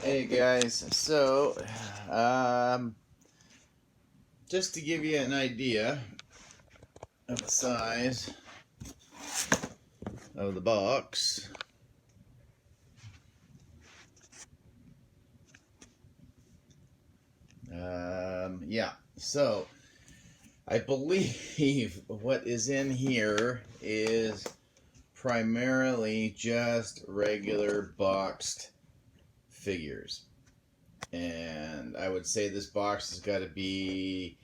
Hey guys, so just to give you an idea of the size of the box, yeah, so I believe what is in here is primarily just regular boxed figures. And I would say this box has got to be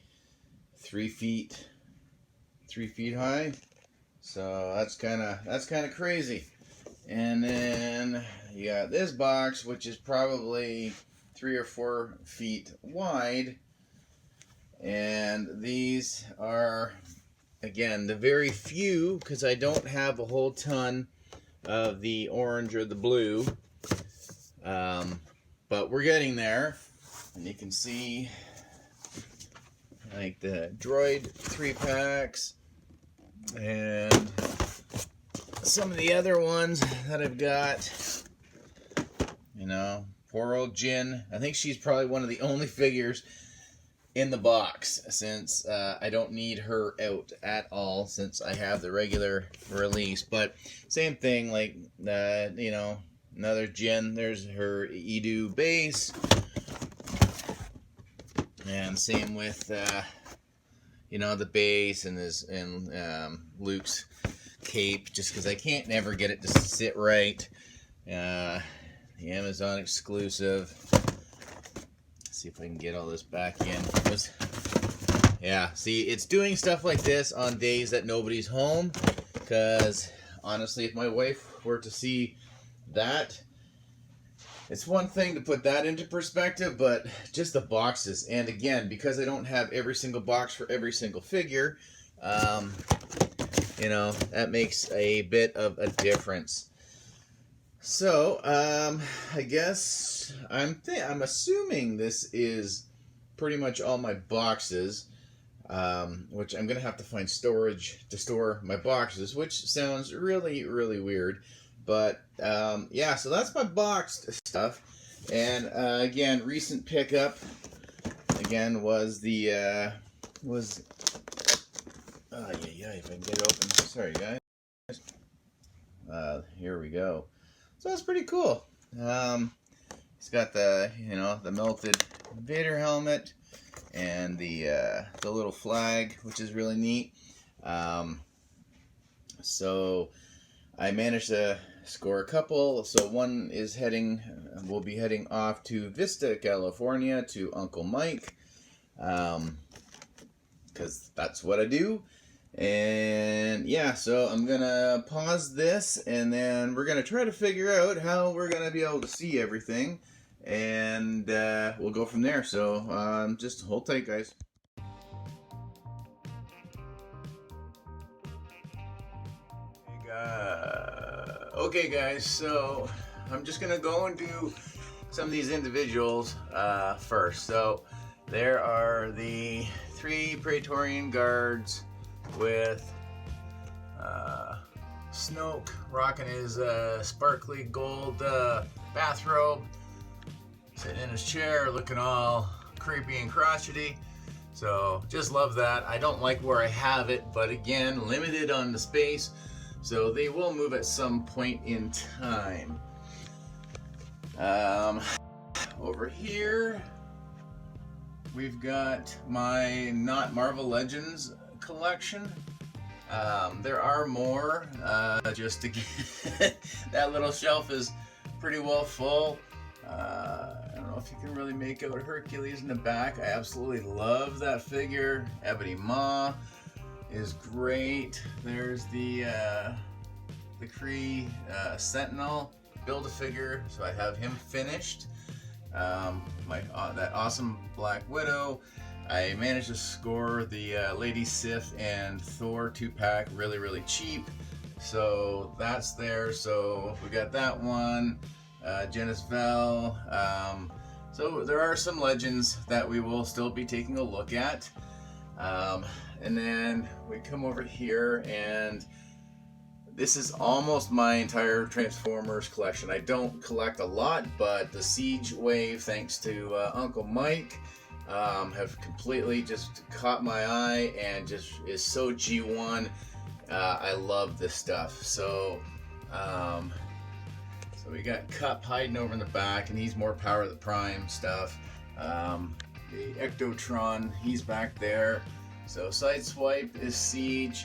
3 feet high. So that's kind of crazy. And then you got this box, which is probably 3 or 4 feet wide. And these are, again, the very few, because I don't have a whole ton of the orange or the blue. But we're getting there. And you can see like the droid 3-packs and some of the other ones that I've got. You know, poor old Jin. I think she's probably one of the only figures in the box, since I don't need her out at all, since I have the regular release. But same thing, like you know, another Jin. There's her Edu base, and same with you know, the base and this and Luke's cape. Just because I can't never get it to sit right. The Amazon exclusive. See if I can get all this back in. Yeah, see, it's doing stuff like this on days that nobody's home, because honestly, if my wife were to see that, it's one thing to put that into perspective, but just the boxes. And again, because I don't have every single box for every single figure, you know, that makes a bit of a difference. So, I guess I'm assuming this is pretty much all my boxes, which I'm gonna have to find storage to store my boxes, which sounds really, really weird. But yeah, so that's my boxed stuff. And again, recent pickup again was the yeah, if I can get it open. Sorry, guys. Here we go. So that's pretty cool. It's got the, you know, the melted Vader helmet and the little flag, which is really neat. So I managed to score a couple. So one is will be heading off to Vista, California, to Uncle Mike, because that's what I do. And yeah, so I'm gonna pause this, and then we're gonna try to figure out how we're gonna be able to see everything, and we'll go from there. So just hold tight, guys. Okay, guys, so I'm just gonna go and do some of these individuals first. So there are the 3 Praetorian guards with Snoke rocking his sparkly gold bathrobe, sitting in his chair looking all creepy and crotchety. So just love that. I don't like where I have it, but again, limited on the space, so they will move at some point in time. Over here we've got my Not Marvel Legends collection. There are more, just to get that little shelf is pretty well full. I don't know if you can really make out Hercules in the back. I absolutely love that figure. Ebony Maw is great. There's the Kree Sentinel Build-A-Figure, so I have him finished. That awesome Black Widow. I managed to score the Lady Sith and Thor 2-pack really, really cheap. So that's there. So we got that one. Genis Vel. So there are some legends that we will still be taking a look at. And then we come over here, and This is almost my entire Transformers collection. I don't collect a lot, but the Siege Wave, thanks to Uncle Mike, have completely just caught my eye and just is so G1. I love this stuff. So we got Cup hiding over in the back, and he's more Power of the Prime stuff. The Ectotron, he's back there. So Sideswipe is Siege.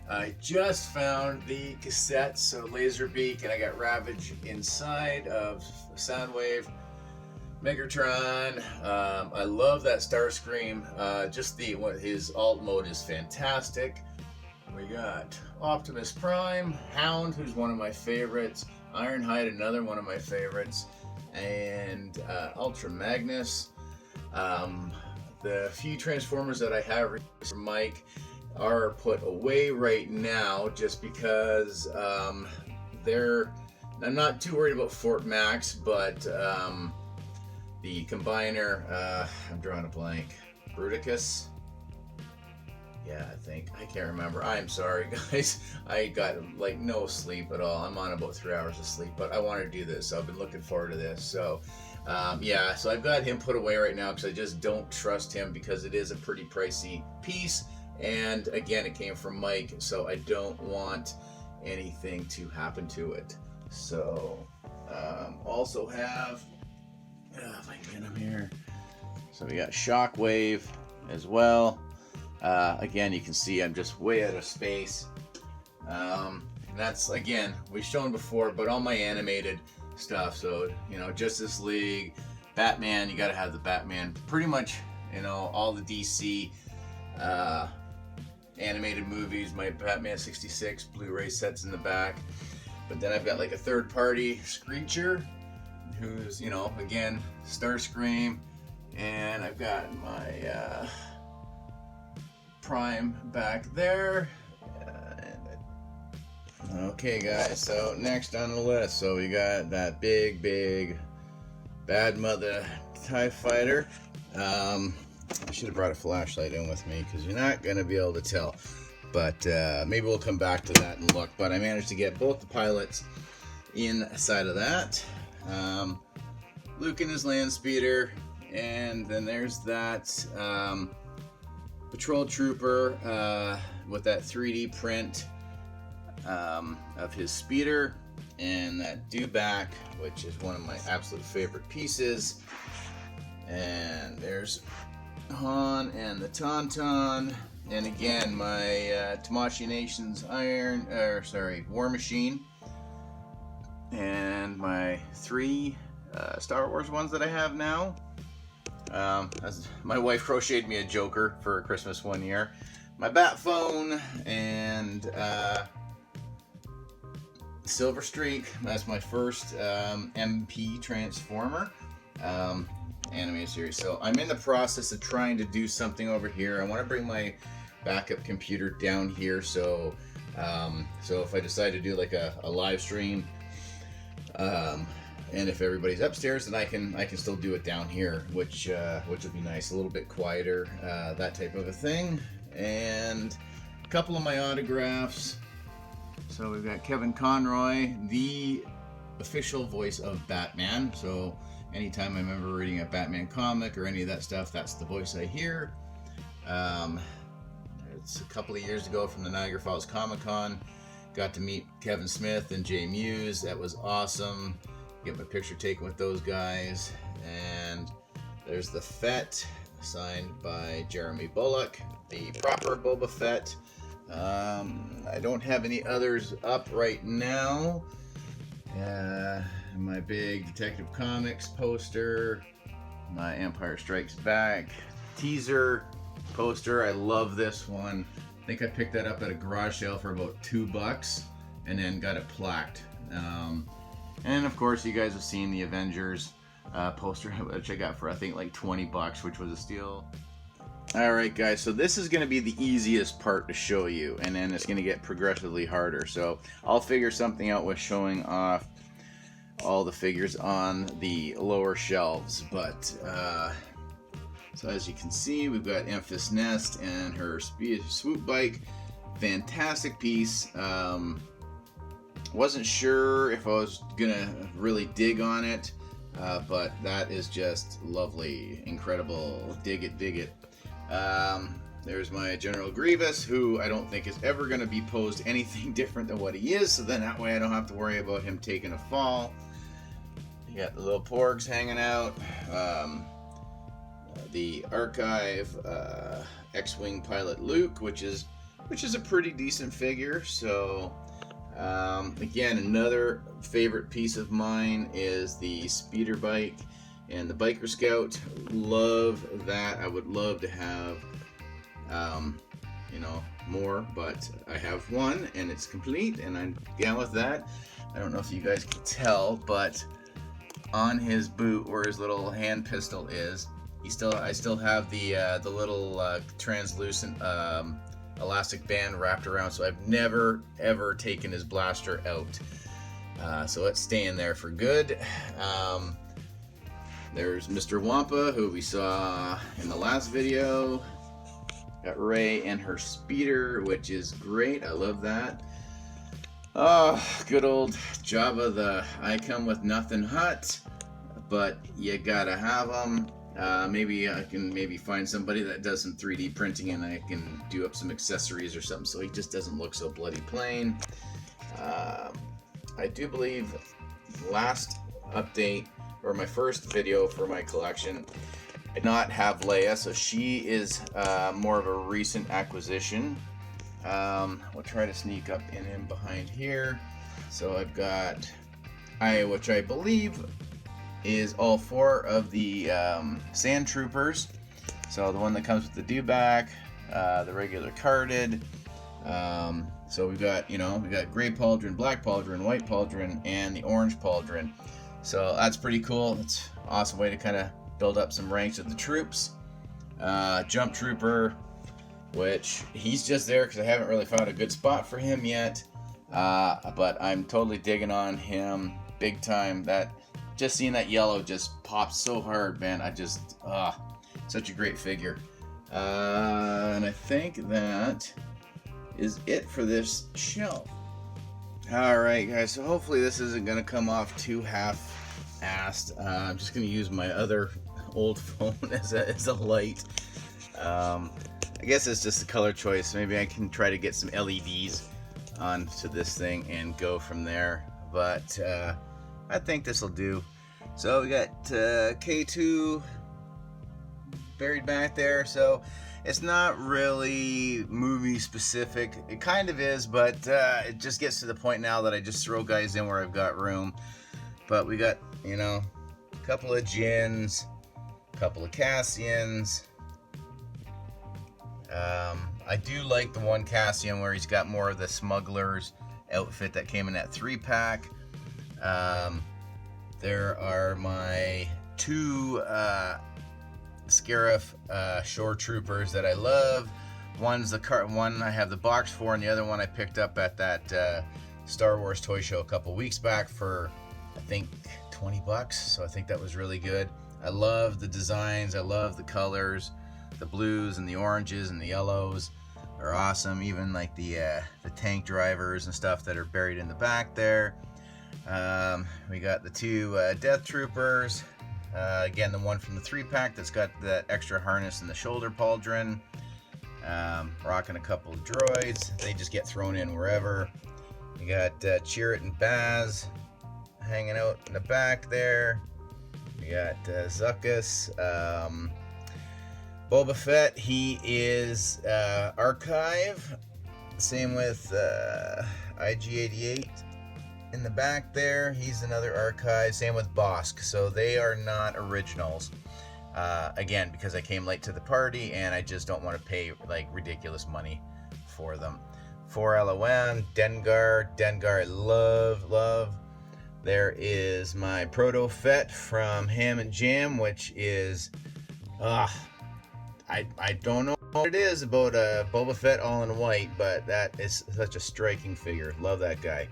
I just found the cassettes, so Laserbeak, and I got Ravage inside of Soundwave. Megatron, I love that Starscream. Just his alt mode is fantastic. We got Optimus Prime, Hound, who's one of my favorites, Ironhide, another one of my favorites, and Ultra Magnus. The few Transformers that I have from Mike are put away right now just because I'm not too worried about Fort Max, but the combiner, I'm drawing a blank, Bruticus. Yeah, I can't remember. I'm sorry, guys. I got like no sleep at all. I'm on about 3 hours of sleep, but I want to do this, so I've been looking forward to this. So yeah, so I've got him put away right now because I just don't trust him because it is a pretty pricey piece. And again, it came from Mike, so I don't want anything to happen to it. So, also have, if I can get him here. So we got Shockwave as well. Again, you can see I'm just way out of space. And that's, again, we've shown before, but all my animated stuff. So, you know, Justice League, Batman, you got to have the Batman. Pretty much, you know, all the DC animated movies, my Batman 66 Blu-ray sets in the back. But then I've got like a third party Screecher, who's, you know, again, Starscream. And I've got my Prime back there. Okay guys, so next on the list, so we got that big bad mother TIE Fighter. I should have brought a flashlight in with me because you're not going to be able to tell. But maybe we'll come back to that and look. But I managed to get both the pilots inside of that. Luke and his land speeder. And then there's that patrol trooper with that 3D print of his speeder. And that dewback, which is one of my absolute favorite pieces. And there's Han and the Tauntaun, and again my Tamashii Nations War Machine, and my 3 Star Wars ones that I have now. As my wife crocheted me a Joker for Christmas one year, my Bat Phone, and Silver Streak. That's my first MP Transformer. Anime series. So I'm in the process of trying to do something over here. I want to bring my backup computer down here, so if I decide to do like a live stream, and if everybody's upstairs, then I can still do it down here, which would be nice, a little bit quieter, that type of a thing. And a couple of my autographs. So we've got Kevin Conroy, the official voice of Batman. So anytime I remember reading a Batman comic or any of that stuff, that's the voice I hear. It's a couple of years ago from the Niagara Falls Comic-Con. Got to meet Kevin Smith and Jay Muse. That was awesome. Get my picture taken with those guys. And there's the Fett, signed by Jeremy Bulloch, the proper Boba Fett. I don't have any others up right now. My big Detective Comics poster, my Empire Strikes Back teaser poster. I love this one. I think I picked that up at a garage sale for about $2 and then got it plaqued. And of course, you guys have seen the Avengers poster, which I got for I think like $20, which was a steal. Alright guys, so this is going to be the easiest part to show you, and then it's going to get progressively harder. So I'll figure something out with showing off all the figures on the lower shelves. But so as you can see, we've got Emphas Nest and her swoop bike. Fantastic piece. Wasn't sure if I was gonna really dig on it, but that is just lovely, incredible. Dig it, dig it. There's my General Grievous, who I don't think is ever going to be posed anything different than what he is, so then that way I don't have to worry about him taking a fall. You got the little porgs hanging out. The Archive X-Wing pilot Luke, which is a pretty decent figure. So again, another favorite piece of mine is the speeder bike and the Biker Scout. Love that. I would love to have more, but I have one and it's complete, and I'm down with that. I don't know if you guys can tell, but on his boot where his little hand pistol is, I still have the little translucent elastic band wrapped around, so I've never ever taken his blaster out. So it's staying there for good. There's Mr. Wampa, who we saw in the last video. Got Rey and her speeder, which is great. I love that. Good old Jabba the I come with nothing hut, but you gotta have them. Maybe I can find somebody that does some 3D printing and I can do up some accessories or something so he just doesn't look so bloody plain. I do believe last update, or my first video for my collection, I did not have Leia, so she is more of a recent acquisition. We'll try to sneak up in him behind here. So I've got which I believe is all 4 of the Sand Troopers. So the one that comes with the dewback, the regular carded. So we've got gray pauldron, black pauldron, white pauldron, and the orange pauldron. So that's pretty cool. It's an awesome way to kind of build up some ranks of the troops. Jump Trooper, which he's just there because I haven't really found a good spot for him yet. But I'm totally digging on him big time. Just seeing that yellow just pops so hard, man. Such a great figure. And I think that is it for this shelf. Alright guys, so hopefully this isn't going to come off too half-assed. I'm just going to use my other old phone as a light. I guess it's just a color choice. Maybe I can try to get some LEDs onto this thing and go from there. But I think this will do. So we got K2 buried back there. So it's not really movie specific. It kind of is, but it just gets to the point now that I just throw guys in where I've got room. But we got, a couple of Jins, a couple of Cassians. I do like the one Cassian where he's got more of the smuggler's outfit that came in that 3-pack. There are my 2 Scarif Shore Troopers that I love. One's one I have the box for, and the other one I picked up at that Star Wars toy show a couple weeks back for, I think, $20. So I think that was really good. I love the designs. I love the colors. The blues and the oranges and the yellows are awesome. Even like the tank drivers and stuff that are buried in the back there. We got the 2 Death Troopers. Again, the one from the 3-pack that's got that extra harness and the shoulder pauldron. Rocking a couple of droids. They just get thrown in wherever. We got Chirrut and Baz hanging out in the back there. We got Zuckuss. Boba Fett, he is Archive. Same with IG-88 in the back there. He's another Archive. Same with Bosk. So they are not originals. Again, because I came late to the party and I just don't want to pay like ridiculous money for them. 4 LOM, Dengar. Dengar I love. There is my Proto Fett from Ham and Jam, which is I don't know what it is about Boba Fett all in white, but that is such a striking figure. Love that guy.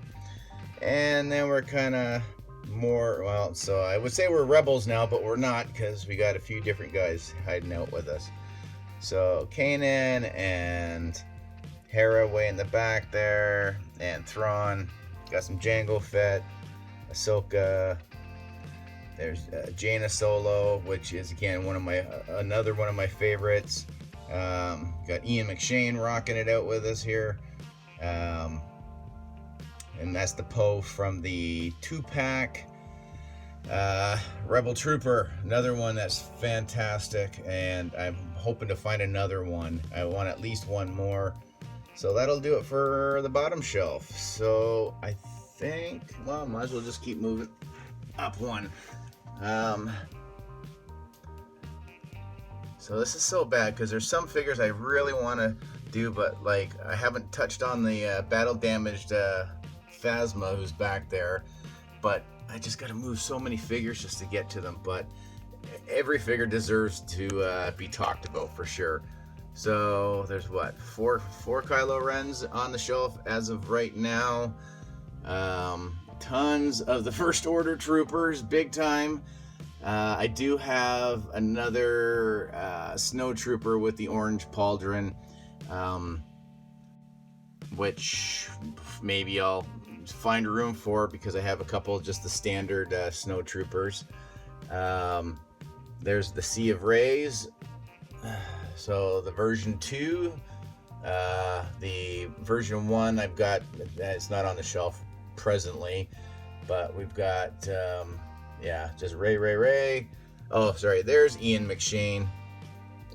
And then we're kind of more, so I would say we're rebels now, but we're not because we got a few different guys hiding out with us. So Kanan and Hera way in the back there, and Thrawn. Got some Jango Fett, Ahsoka. There's Jaina Solo, which is again another one of my favorites. Got Ian McShane rocking it out with us here, and that's the Poe from the 2-pack. Rebel Trooper, another one that's fantastic, and I'm hoping to find another one. I want at least one more, so that'll do it for the bottom shelf. So I think, well, might as well just keep moving up one. So this is so bad because there's some figures I really want to do, but like I haven't touched on the battle damaged Phasma who's back there, but I just got to move so many figures just to get to them. But every figure deserves to be talked about for sure. So there's what, four Kylo Rens on the shelf as of right now. Tons of the First Order troopers, big time. I do have another snow trooper with the orange pauldron, which maybe I'll find room for because I have a couple just the standard snow troopers. There's the Sea of Rays, so the version 2, the version 1 I've got, it's not on the shelf presently, but we've got just Ray. Oh, sorry, there's Ian McShane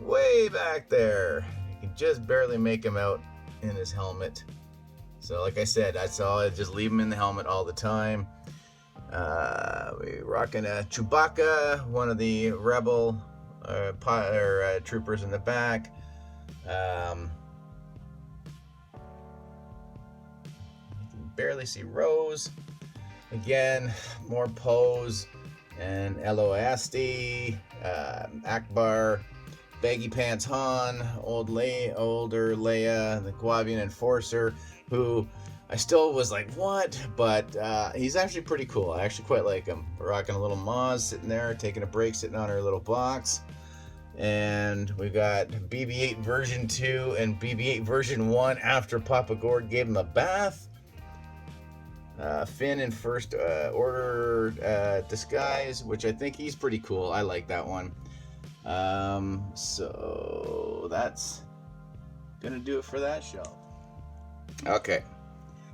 way back there. You can just barely make him out in his helmet. So like I said, that's all. I just leave him in the helmet all the time. We're rocking a Chewbacca, one of the rebel troopers in the back. You can barely see Rose. Again, more Poes and Eloasti, Akbar, Baggy Pants Han, older Leia, the Guavian Enforcer, who I still was like, what? But he's actually pretty cool. I actually quite like him. We're rocking a little Maz sitting there, taking a break, sitting on her little box. And we got BB-8 version 2 and BB-8 version 1 after Papa Gord gave him a bath. Finn in First Order disguise, which I think he's pretty cool. I like that one. So that's gonna do it for that show. Okay,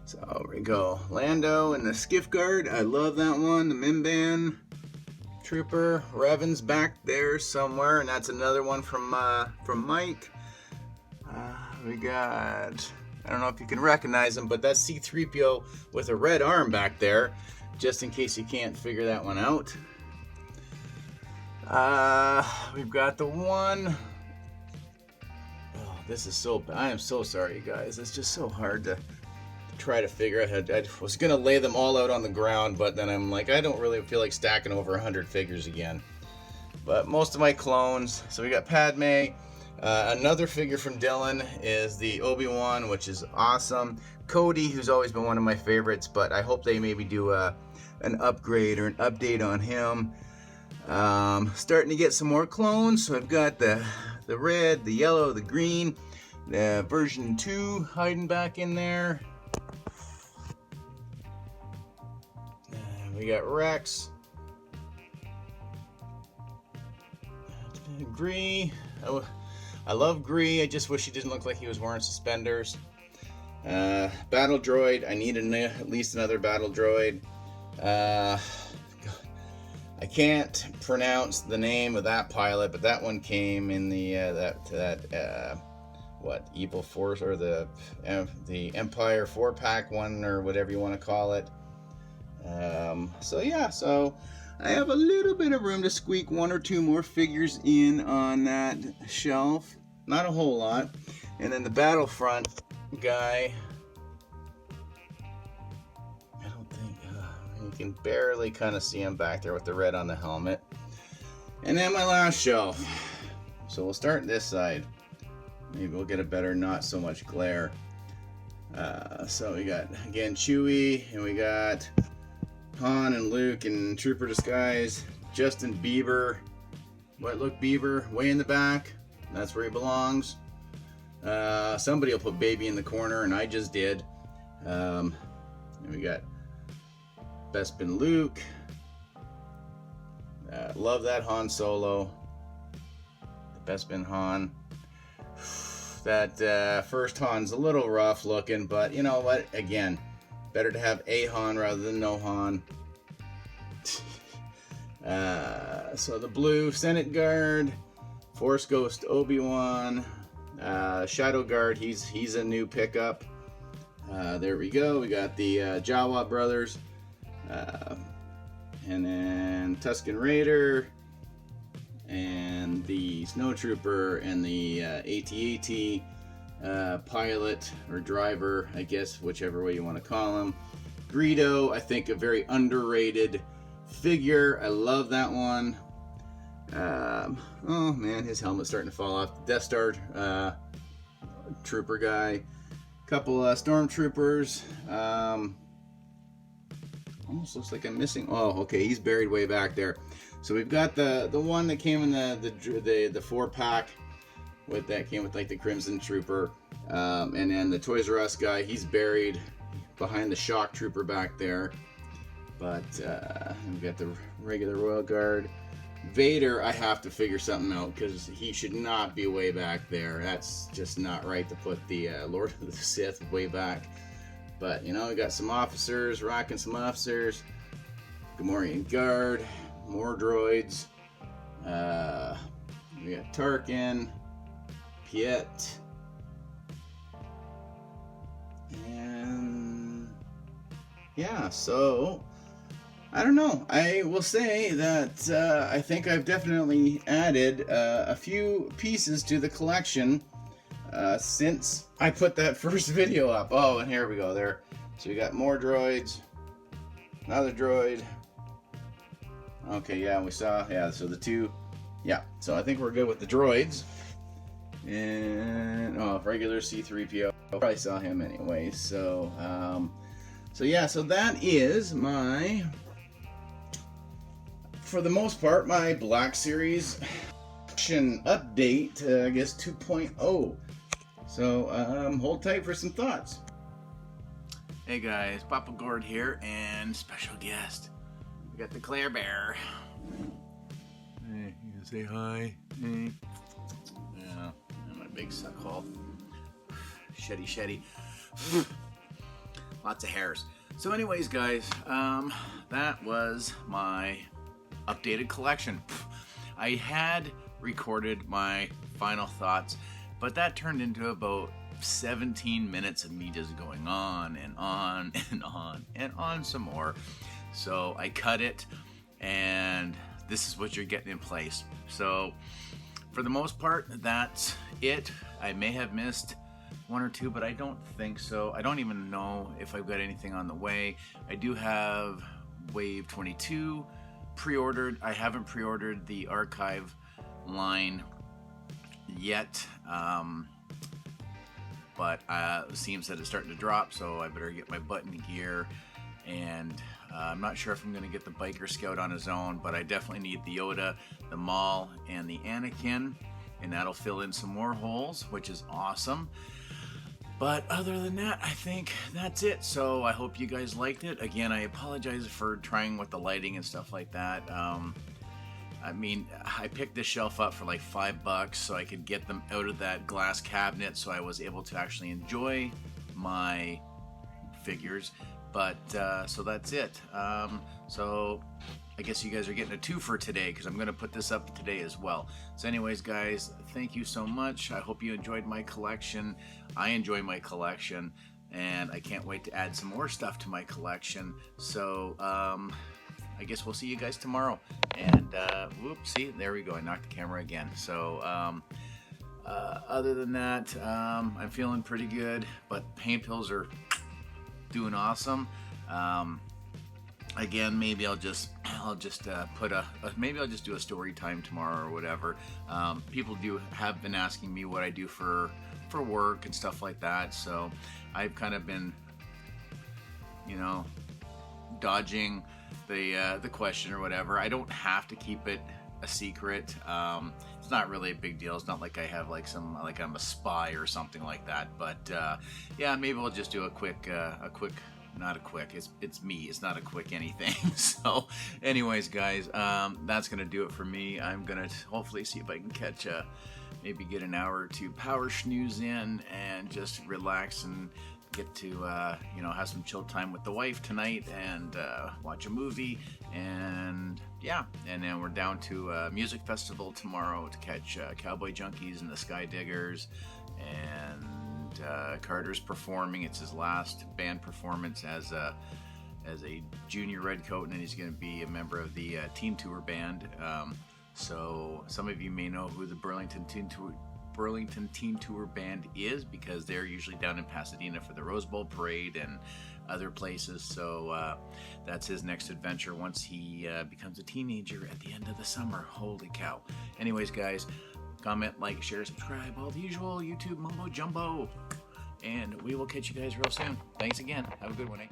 so we go. Lando and the Skiff Guard. I love that one. The Mimban Trooper. Revan's back there somewhere, and that's another one from Mike. We got, I don't know if you can recognize him, but that's C-3PO with a red arm back there, just in case you can't figure that one out. We've got the one. Oh, this is so bad. I am so sorry, you guys. It's just so hard to try to figure out. I was going to lay them all out on the ground, but then I'm like, I don't really feel like stacking over 100 figures again. But most of my clones. So we got Padme. Another figure from Dylan is the Obi-Wan, which is awesome. Cody, who's always been one of my favorites, but I hope they maybe do an upgrade or an update on him. Starting to get some more clones. So I've got the red, the yellow, the green, the version 2 hiding back in there. We got Rex. Gree. I love Gree. I just wish he didn't look like he was wearing suspenders. Battle droid. I need at least another battle droid. I can't pronounce the name of that pilot, but that one came in the Evil Force or the Empire 4-pack one or whatever you want to call it. So I have a little bit of room to squeak one or two more figures in on that shelf. Not a whole lot. And then the Battlefront guy, I don't think, you can barely kind of see him back there with the red on the helmet. And then my last shelf. So we'll start this side. Maybe we'll get a better, not so much glare. So we got, again, Chewie, and we got Han and Luke in Trooper disguise. Justin Bieber, Wet Look Bieber, way in the back. That's where he belongs. Somebody will put Baby in the corner, and I just did. And And we got Bespin Luke. Love that Han Solo. The Bespin Han. That first Han's a little rough looking, but you know what? Again, better to have a Han rather than no Han. So the blue Senate Guard, Force Ghost Obi-Wan, Shadow Guard. He's a new pickup. There we go. We got the Jawa brothers, and then Tusken Raider, and the Snowtrooper, and the AT-AT pilot or driver, I guess, whichever way you want to call him. Greedo, I think a very underrated figure. I love that one. Oh man, his helmet's starting to fall off. The Death Star trooper guy. Couple stormtroopers. Almost looks like I'm missing. Oh, okay, he's buried way back there. So we've got the one that came in the 4-pack with that came with like the Crimson Trooper, and then the Toys R Us guy. He's buried behind the Shock Trooper back there. But we've got the regular Royal Guard. Vader, I have to figure something out because he should not be way back there. That's just not right to put the Lord of the Sith way back. But, you know, we got some officers, rocking some officers. Gamorrean Guard, more droids. We got Tarkin, Piet, and yeah, so I don't know. I will say that I think I've definitely added a few pieces to the collection since I put that first video up. Oh, and here we go there. So we got more droids, another droid. Okay, yeah, we saw, yeah, so the two, yeah. So I think we're good with the droids. And, oh, regular C-3PO. Probably saw him anyway. So, so yeah, so that is my, for the most part, my Black Series update, I guess 2.0. So hold tight for some thoughts. Hey guys, Papa Gord here, and special guest. We got the Claire Bear. Hey, you gonna say hi? Hey. Yeah, my big suck hole. Shetty. Lots of hairs. So anyways, guys, that was my updated collection. I had recorded my final thoughts, but that turned into about 17 minutes of me just going on and on and on and on some more. So I cut it, and this is what you're getting in place. So for the most part, that's it. I may have missed one or two, but I don't think so. I don't even know if I've got anything on the way. I do have Wave 22 pre-ordered. I haven't pre-ordered the archive line yet, but it seems that it's starting to drop, so I better get my button gear. And I'm not sure if I'm going to get the Biker Scout on his own, but I definitely need the Yoda, the Maul, and the Anakin, and that'll fill in some more holes, which is awesome. But other than that, I think that's it. So I hope you guys liked it. Again, I apologize for trying with the lighting and stuff like that. I mean, I picked this shelf up for like $5 so I could get them out of that glass cabinet, so I was able to actually enjoy my figures. But so that's it. So I guess you guys are getting a twofer today, because I'm going to put this up today as well. So anyways, guys, thank you so much. I hope you enjoyed my collection. I enjoy my collection, and I can't wait to add some more stuff to my collection. So I guess we'll see you guys tomorrow. And whoops, see, there we go. I knocked the camera again. So other than that, I'm feeling pretty good, but pain pills are doing awesome. Again, maybe I'll just put maybe I'll just do a story time tomorrow or whatever. People have been asking me what I do for work and stuff like that, so I've kind of been, you know, dodging the question or whatever. I don't have to keep it a secret. It's not really a big deal. It's not like I have like I'm a spy or something like that. But yeah, maybe we'll just do a quick not a quick. It's me. It's not a quick anything. So, anyways, guys, that's gonna do it for me. I'm gonna hopefully see if I can catch maybe get an hour or two power snooze in and just relax and get to you know, have some chill time with the wife tonight and watch a movie. And yeah, and then we're down to a music festival tomorrow to catch Cowboy Junkies and the Sky Diggers. And Carter's performing. It's his last band performance as a junior redcoat, and he's going to be a member of the Teen Tour band. So some of you may know who the Burlington Teen Tour band is, because they're usually down in Pasadena for the Rose Bowl parade and other places. So that's his next adventure once he becomes a teenager at the end of the summer. Holy cow. Anyways, guys, comment, like, share, subscribe, all the usual YouTube mumbo jumbo. And we will catch you guys real soon. Thanks again. Have a good one, eh?